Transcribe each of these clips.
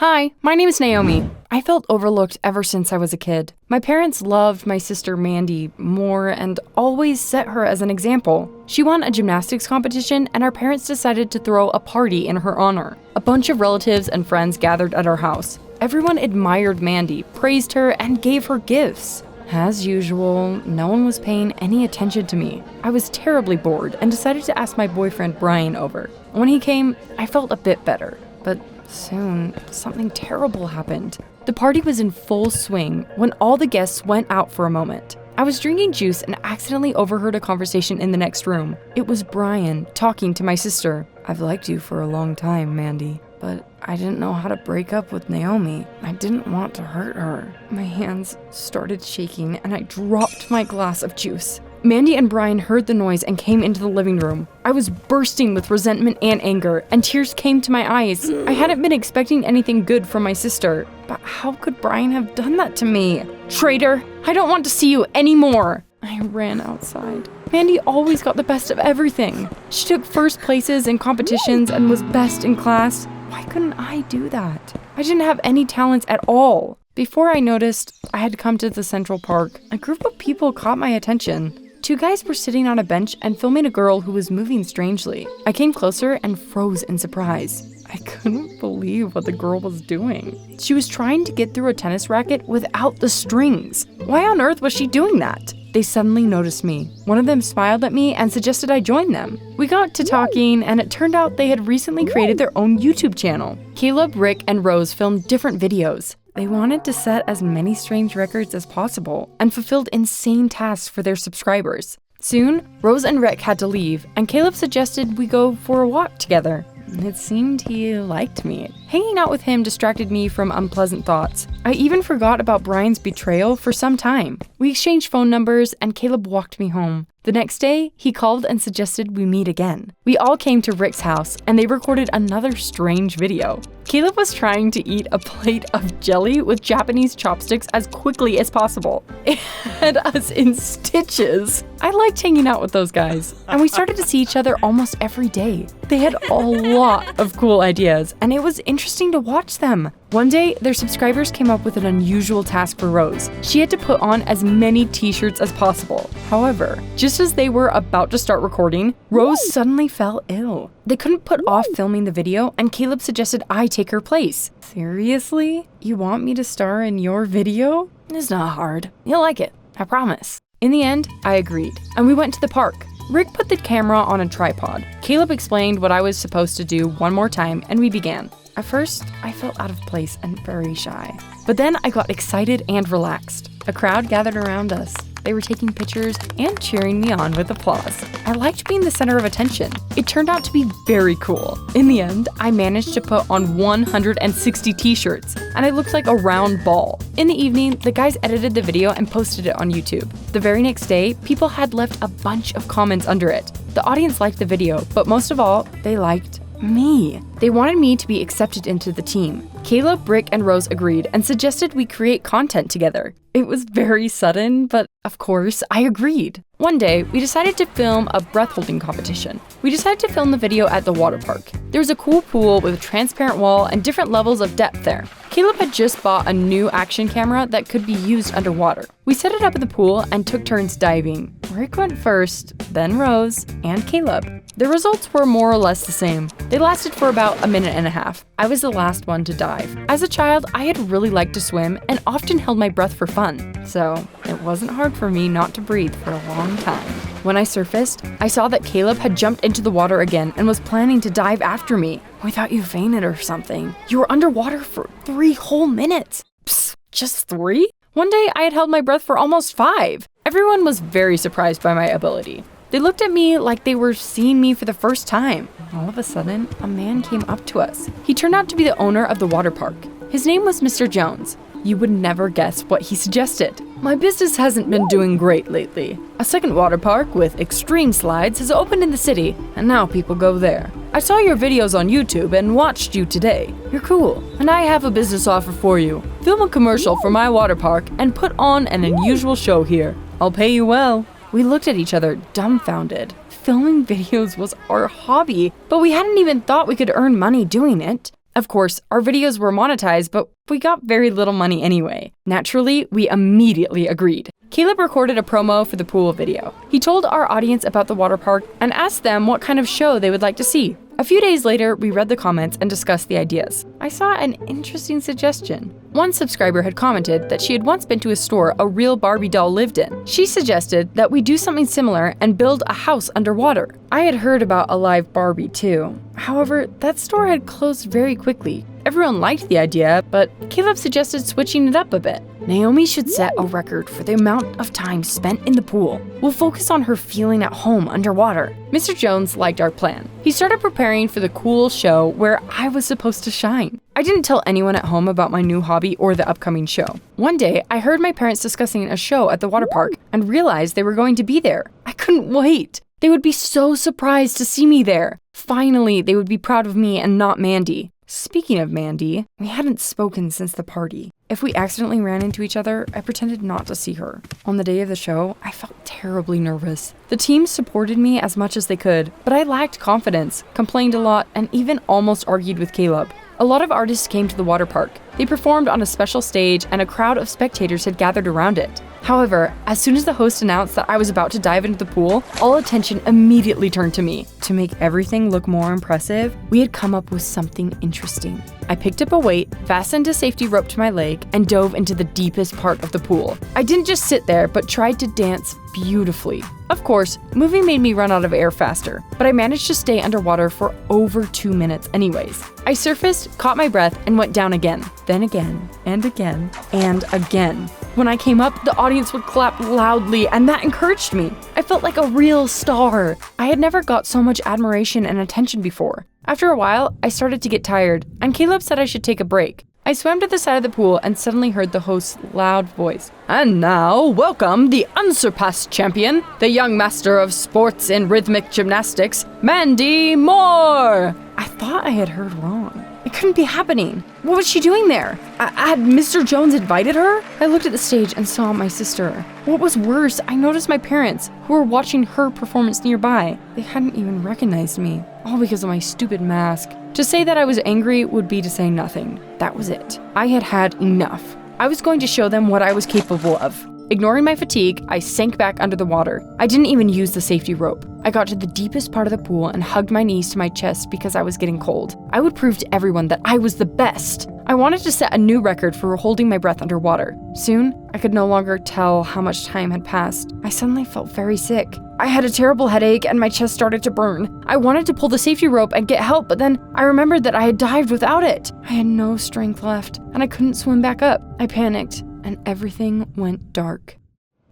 Hi, my name is Naomi. I felt overlooked ever since I was a kid. My parents loved my sister Mandy more and always set her as an example. She won a gymnastics competition and our parents decided to throw a party in her honor. A bunch of relatives and friends gathered at our house. Everyone admired Mandy, praised her, and gave her gifts. As usual, no one was paying any attention to me. I was terribly bored and decided to ask my boyfriend Brian over. When he came, I felt a bit better, but soon, something terrible happened. The party was in full swing when all the guests went out for a moment. I was drinking juice and accidentally overheard a conversation in the next room. It was Brian talking to my sister. "I've liked you for a long time, Mandy, but I didn't know how to break up with Naomi. I didn't want to hurt her." My hands started shaking and I dropped my glass of juice. Mandy and Brian heard the noise and came into the living room. I was bursting with resentment and anger, and tears came to my eyes. I hadn't been expecting anything good from my sister, but how could Brian have done that to me? "Traitor! I don't want to see you anymore!" I ran outside. Mandy always got the best of everything. She took first places in competitions and was best in class. Why couldn't I do that? I didn't have any talents at all. Before I noticed, I had come to the Central Park. A group of people caught my attention. Two guys were sitting on a bench and filming a girl who was moving strangely. I came closer and froze in surprise. I couldn't believe what the girl was doing. She was trying to get through a tennis racket without the strings. Why on earth was she doing that? They suddenly noticed me. One of them smiled at me and suggested I join them. We got to talking, and it turned out they had recently created their own YouTube channel. Caleb, Rick, and Rose filmed different videos. They wanted to set as many strange records as possible and fulfilled insane tasks for their subscribers. Soon, Rose and Rick had to leave, and Caleb suggested we go for a walk together. It seemed he liked me. Hanging out with him distracted me from unpleasant thoughts. I even forgot about Brian's betrayal for some time. We exchanged phone numbers, and Caleb walked me home. The next day, he called and suggested we meet again. We all came to Rick's house, and they recorded another strange video. Caleb was trying to eat a plate of jelly with Japanese chopsticks as quickly as possible. It had us in stitches. I liked hanging out with those guys, and we started to see each other almost every day. They had a lot of cool ideas, and it was interesting to watch them. One day, their subscribers came up with an unusual task for Rose. She had to put on as many t-shirts as possible. However, just as they were about to start recording, Rose suddenly fell ill. They couldn't put off filming the video, and Caleb suggested I take her place. Seriously? You want me to star in your video? It's not hard. You'll like it. I promise. In the end, I agreed, and we went to the park. Rick put the camera on a tripod. Caleb explained what I was supposed to do one more time, and we began. At first, I felt out of place and very shy. But then I got excited and relaxed. A crowd gathered around us. They were taking pictures and cheering me on with applause. I liked being the center of attention. It turned out to be very cool. In the end, I managed to put on 160 t-shirts, and I looked like a round ball. In the evening, the guys edited the video and posted it on YouTube. The very next day, people had left a bunch of comments under it. The audience liked the video, but most of all, they liked me. They wanted me to be accepted into the team. Caleb, Rick, and Rose agreed and suggested we create content together. It was very sudden, but of course, I agreed. One day, we decided to film a breath-holding competition. We decided to film the video at the water park. There was a cool pool with a transparent wall and different levels of depth there. Caleb had just bought a new action camera that could be used underwater. We set it up in the pool and took turns diving. Rick went first, then Rose, and Caleb. The results were more or less the same. They lasted for about a minute and a half. I was the last one to dive. As a child, I had really liked to swim and often held my breath for fun, so it wasn't hard for me not to breathe for a long time. When I surfaced, I saw that Caleb had jumped into the water again and was planning to dive after me. We thought you fainted or something. You were underwater for 3 whole minutes. Psst, just 3? One day I had held my breath for almost 5. Everyone was very surprised by my ability. They looked at me like they were seeing me for the first time. All of a sudden, a man came up to us. He turned out to be the owner of the water park. His name was Mr. Jones. You would never guess what he suggested. My business hasn't been doing great lately. A second water park with extreme slides has opened in the city, and now people go there. I saw your videos on YouTube and watched you today. You're cool, and I have a business offer for you. Film a commercial for my water park and put on an unusual show here. I'll pay you well. We looked at each other, dumbfounded. Filming videos was our hobby, but we hadn't even thought we could earn money doing it. Of course, our videos were monetized, but we got very little money anyway. Naturally, we immediately agreed. Caleb recorded a promo for the pool video. He told our audience about the water park and asked them what kind of show they would like to see. A few days later, we read the comments and discussed the ideas. I saw an interesting suggestion. One subscriber had commented that she had once been to a store a real Barbie doll lived in. She suggested that we do something similar and build a house underwater. I had heard about a live Barbie too. However, that store had closed very quickly. Everyone liked the idea, but Caleb suggested switching it up a bit. Naomi should set a record for the amount of time spent in the pool. We'll focus on her feeling at home underwater. Mr. Jones liked our plan. He started preparing for the cool show where I was supposed to shine. I didn't tell anyone at home about my new hobby or the upcoming show. One day, I heard my parents discussing a show at the water park and realized they were going to be there. I couldn't wait. They would be so surprised to see me there. Finally, they would be proud of me and not Mandy. Speaking of Mandy, we hadn't spoken since the party. If we accidentally ran into each other, I pretended not to see her. On the day of the show, I felt terribly nervous. The team supported me as much as they could, but I lacked confidence, complained a lot, and even almost argued with Caleb. A lot of artists came to the water park. They performed on a special stage, and a crowd of spectators had gathered around it. However, as soon as the host announced that I was about to dive into the pool, all attention immediately turned to me. To make everything look more impressive, we had come up with something interesting. I picked up a weight, fastened a safety rope to my leg, and dove into the deepest part of the pool. I didn't just sit there, but tried to dance beautifully. Of course, moving made me run out of air faster, but I managed to stay underwater for over 2 minutes anyways. I surfaced, caught my breath, and went down again, then again, and again, and again. When I came up, the audience would clap loudly, and that encouraged me. I felt like a real star. I had never got so much admiration and attention before. After a while, I started to get tired, and Caleb said I should take a break. I swam to the side of the pool and suddenly heard the host's loud voice. And now, welcome the unsurpassed champion, the young master of sports in rhythmic gymnastics, Mandy Moore! I thought I had heard wrong. It couldn't be happening. What was she doing there? Had Mr. Jones invited her? I looked at the stage and saw my sister. What was worse, I noticed my parents, who were watching her performance nearby. They hadn't even recognized me, all because of my stupid mask. To say that I was angry would be to say nothing. That was it. I had had enough. I was going to show them what I was capable of. Ignoring my fatigue, I sank back under the water. I didn't even use the safety rope. I got to the deepest part of the pool and hugged my knees to my chest because I was getting cold. I would prove to everyone that I was the best. I wanted to set a new record for holding my breath underwater. Soon, I could no longer tell how much time had passed. I suddenly felt very sick. I had a terrible headache and my chest started to burn. I wanted to pull the safety rope and get help, but then I remembered that I had dived without it. I had no strength left, and I couldn't swim back up. I panicked, and everything went dark.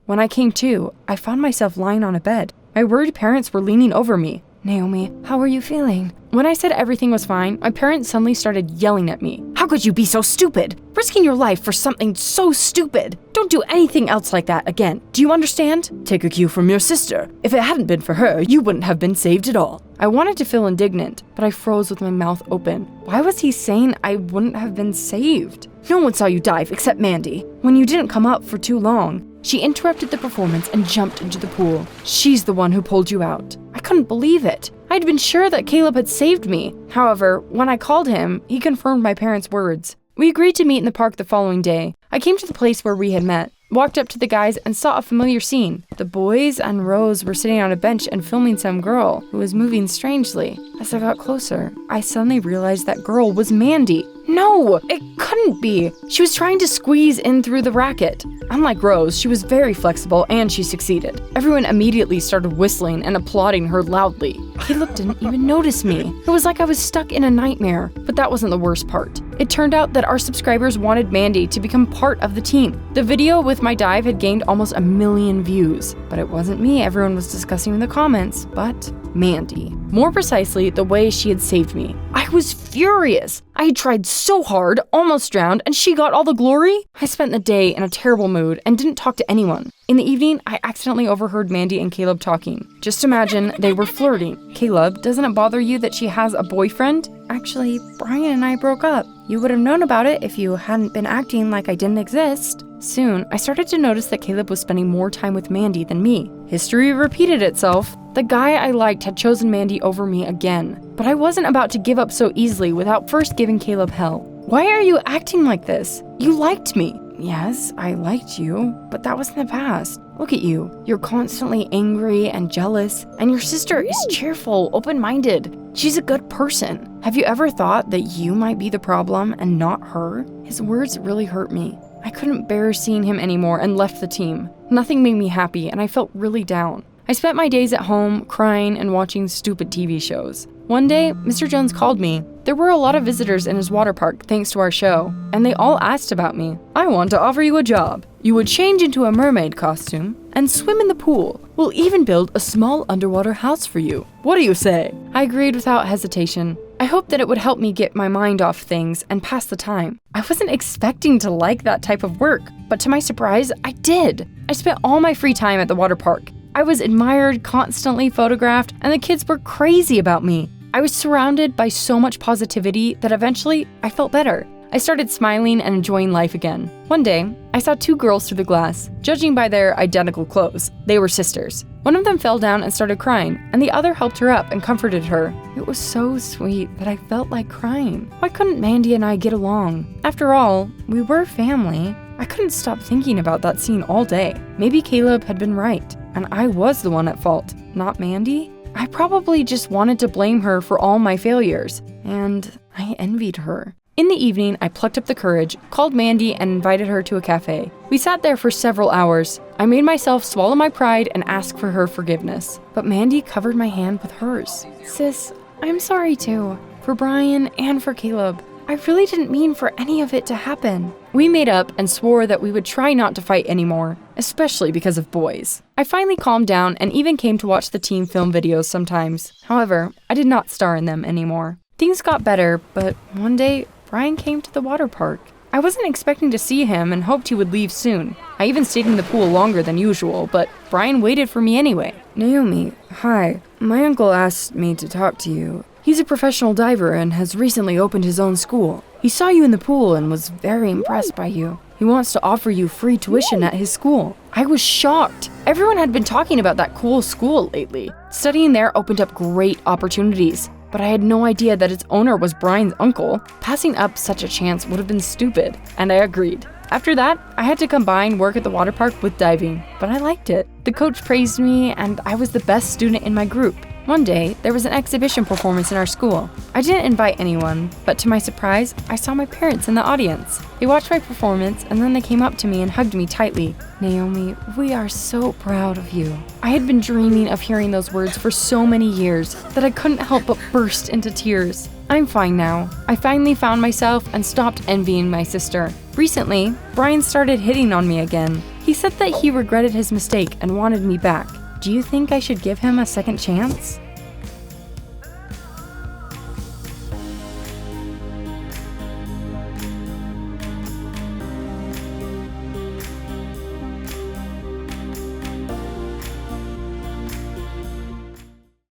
When I came to, I found myself lying on a bed. My worried parents were leaning over me. Naomi, how are you feeling? When I said everything was fine, my parents suddenly started yelling at me. How could you be so stupid? Risking your life for something so stupid. Don't do anything else like that again. Do you understand? Take a cue from your sister. If it hadn't been for her, you wouldn't have been saved at all. I wanted to feel indignant, but I froze with my mouth open. Why was he saying I wouldn't have been saved? No one saw you dive except Mandy. When you didn't come up for too long, she interrupted the performance and jumped into the pool. She's the one who pulled you out. I couldn't believe it. I'd been sure that Caleb had saved me. However, when I called him, he confirmed my parents' words. We agreed to meet in the park the following day. I came to the place where we had met, walked up to the guys, and saw a familiar scene. The boys and Rose were sitting on a bench and filming some girl who was moving strangely. As I got closer, I suddenly realized that girl was Mandy. No, it couldn't be. She was trying to squeeze in through the racket. Unlike Rose, she was very flexible and she succeeded. Everyone immediately started whistling and applauding her loudly. Caleb didn't even notice me. It was like I was stuck in a nightmare, but that wasn't the worst part. It turned out that our subscribers wanted Mandy to become part of the team. The video with my dive had gained almost 1 million views, but it wasn't me everyone was discussing in the comments, but Mandy. More precisely, the way she had saved me. I was furious. I had tried so hard, almost drowned, and she got all the glory? I spent the day in a terrible mood and didn't talk to anyone. In the evening, I accidentally overheard Mandy and Caleb talking. Just imagine they were flirting. Caleb, doesn't it bother you that she has a boyfriend? Actually, Brian and I broke up. You would have known about it if you hadn't been acting like I didn't exist. Soon, I started to notice that Caleb was spending more time with Mandy than me. History repeated itself. The guy I liked had chosen Mandy over me again. But I wasn't about to give up so easily without first giving Caleb hell. Why are you acting like this? You liked me. Yes, I liked you, but that was in the past. Look at you. You're constantly angry and jealous, and your sister is cheerful, open-minded. She's a good person. Have you ever thought that you might be the problem and not her? His words really hurt me. I couldn't bear seeing him anymore and left the team. Nothing made me happy, and I felt really down. I spent my days at home crying and watching stupid TV shows. One day, Mr. Jones called me. There were a lot of visitors in his water park thanks to our show, and they all asked about me. I want to offer you a job. You would change into a mermaid costume and swim in the pool. We'll even build a small underwater house for you. What do you say? I agreed without hesitation. I hoped that it would help me get my mind off things and pass the time. I wasn't expecting to like that type of work, but to my surprise, I did. I spent all my free time at the water park. I was admired, constantly photographed, and the kids were crazy about me. I was surrounded by so much positivity that eventually I felt better. I started smiling and enjoying life again. One day, I saw two girls through the glass. Judging by their identical clothes, they were sisters. One of them fell down and started crying, and the other helped her up and comforted her. It was so sweet that I felt like crying. Why couldn't Mandy and I get along? After all, we were family. I couldn't stop thinking about that scene all day. Maybe Caleb had been right, and I was the one at fault, not Mandy. I probably just wanted to blame her for all my failures, and I envied her. In the evening, I plucked up the courage, called Mandy, and invited her to a cafe. We sat there for several hours. I made myself swallow my pride and ask for her forgiveness. But Mandy covered my hand with hers. Sis, I'm sorry too. For Brian and for Caleb. I really didn't mean for any of it to happen. We made up and swore that we would try not to fight anymore, especially because of boys. I finally calmed down and even came to watch the team film videos sometimes. However, I did not star in them anymore. Things got better, but one day, Brian came to the water park. I wasn't expecting to see him and hoped he would leave soon. I even stayed in the pool longer than usual, but Brian waited for me anyway. Naomi, hi. My uncle asked me to talk to you. He's a professional diver and has recently opened his own school. He saw you in the pool and was very impressed by you. He wants to offer you free tuition at his school. I was shocked. Everyone had been talking about that cool school lately. Studying there opened up great opportunities, but I had no idea that its owner was Brian's uncle. Passing up such a chance would have been stupid, and I agreed. After that, I had to combine work at the water park with diving, but I liked it. The coach praised me, and I was the best student in my group. One day, there was an exhibition performance in our school. I didn't invite anyone, but to my surprise, I saw my parents in the audience. They watched my performance, and then they came up to me and hugged me tightly. Naomi, we are so proud of you. I had been dreaming of hearing those words for so many years that I couldn't help but burst into tears. I'm fine now. I finally found myself and stopped envying my sister. Recently, Brian started hitting on me again. He said that he regretted his mistake and wanted me back. Do you think I should give him a second chance?